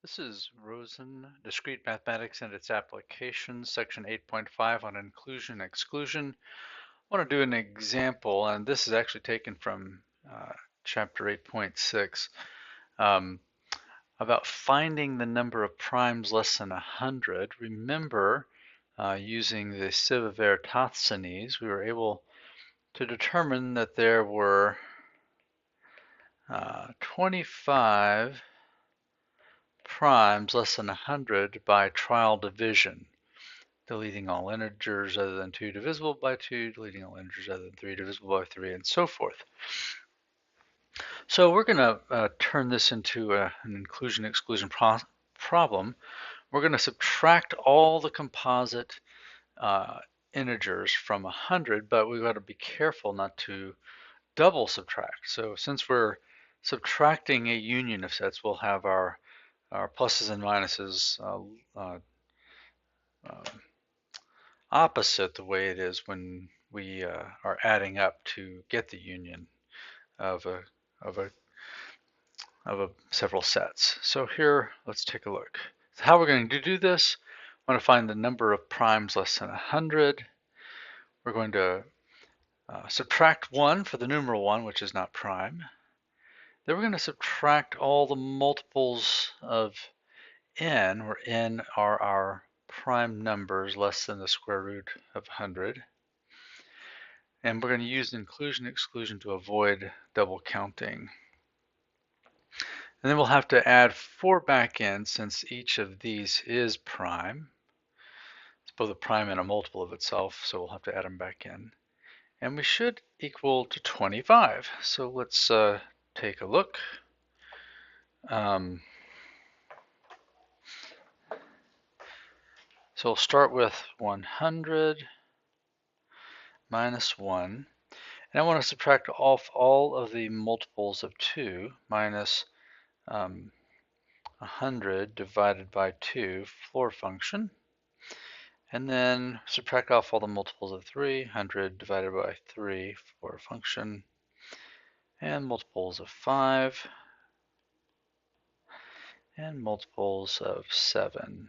This is Rosen, Discrete Mathematics and its Applications, Section 8.5 on Inclusion and Exclusion. I want to do an example, and this is actually taken from Chapter 8.6, about finding the number of primes less than 100. Remember, using the sieve of Eratosthenes, we were able to determine that there were 25 primes less than 100 by trial division, deleting all integers other than 2 divisible by 2, deleting all integers other than 3 divisible by 3, and so forth. So we're going to turn this into an inclusion-exclusion problem. We're going to subtract all the composite integers from 100, but we've got to be careful not to double subtract. So since we're subtracting a union of sets, we'll have our pluses and minuses opposite the way it is when we are adding up to get the union of several sets. So here, let's take a look. So how we're going to do this, I want to find the number of primes less than 100. We're going to subtract 1 for the numeral 1, which is not prime. Then we're going to subtract all the multiples of n, where n are our prime numbers less than the square root of 100. And we're going to use inclusion exclusion to avoid double counting. And then we'll have to add 4 back in since each of these is prime. It's both a prime and a multiple of itself, so we'll have to add them back in. And we should equal to 25. So let's take a look. So we'll start with 100 minus 1. And I want to subtract off all of the multiples of 2 minus 100 divided by 2 floor function. And then subtract off all the multiples of 3, 100 divided by 3 floor function. And multiples of 5. And multiples of 7.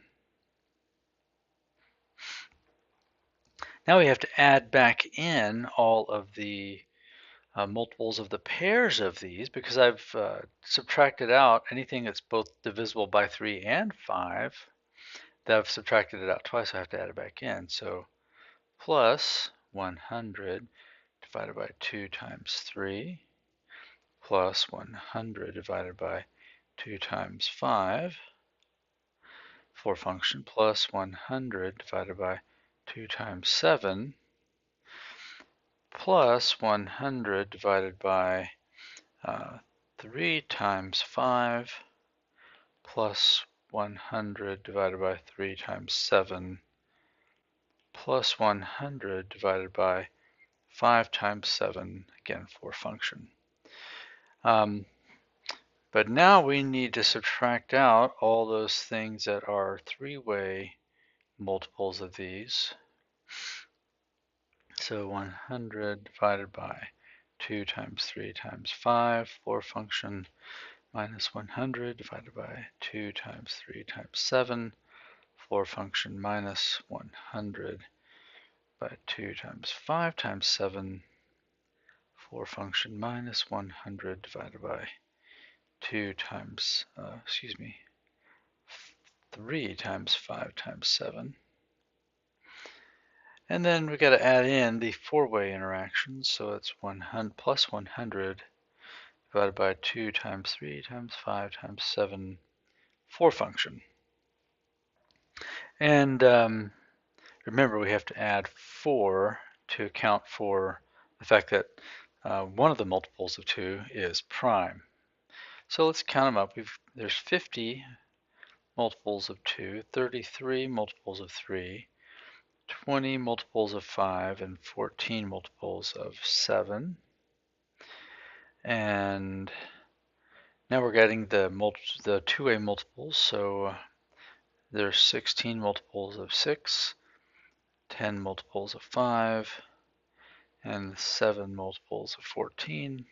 Now we have to add back in all of the multiples of the pairs of these, because I've subtracted out anything that's both divisible by 3 and 5. That I've subtracted it out twice, so I have to add it back in. So plus 100 divided by 2 times 3 plus 100 divided by 2 times 5 floor function plus 100 divided by 2 times 7 plus 100 divided by 3 times 5 plus 100 divided by 3 times 7 plus 100 divided by 5 times 7, again, floor function. But now we need to subtract out all those things that are 3-way multiples of these. So 100 divided by 2 times 3 times 5, floor function, minus 100 divided by 2 times 3 times 7, floor function, minus 100 by 2 times 5 times 7, floor function, minus 100 divided by 2 times, 3 times 5 times 7. And then we got to add in the 4-way interactions, so it's 100 plus 100 divided by 2 times 3 times 5 times 7 floor function. And remember, we have to add 4 to account for the fact that one of the multiples of 2 is prime. So let's count them up. There's 50 multiples of 2, 33 multiples of 3, 20 multiples of 5, and 14 multiples of 7. And now we're getting the 2-way multiples. So there's 16 multiples of 6, 10 multiples of 5, and 7 multiples of 14,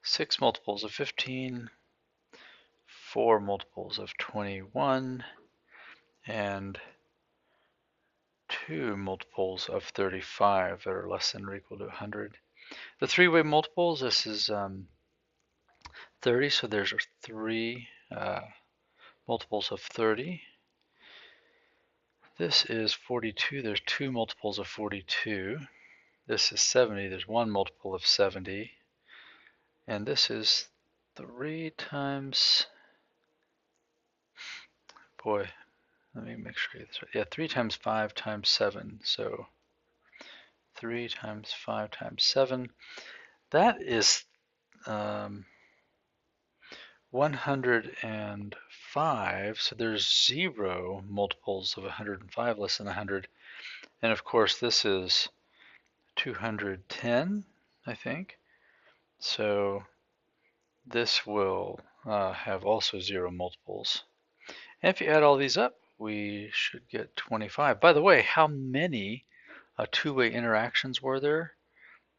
6 multiples of 15, 4 multiples of 21, and 2 multiples of 35 that are less than or equal to 100. The three-way multiples, this is 30, so there's 3 multiples of 30. This is 42, there's 2 multiples of 42. This is 70, there's 1 multiple of 70. And this is 3 times, boy, let me make sure I get this right. Yeah, 3 times 5 times 7. So 3 times 5 times 7. That is 105. So there's 0 multiples of 105 less than 100. And of course, this is 210, I think. So this will have also 0 multiples. And if you add all these up, we should get 25. By the way, how many two-way interactions were there?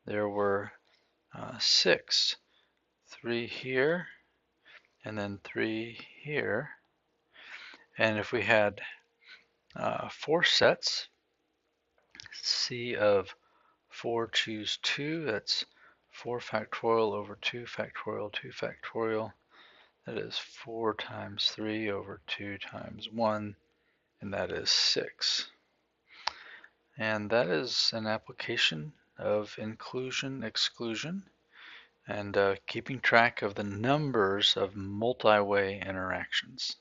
There were 6. 3 here, and then 3 here. And if we had 4 sets, C of 4 choose 2, that's 4 factorial over 2 factorial, 2 factorial. That is 4 times 3 over 2 times 1, and that is 6. And that is an application of inclusion, exclusion, and keeping track of the numbers of multi-way interactions.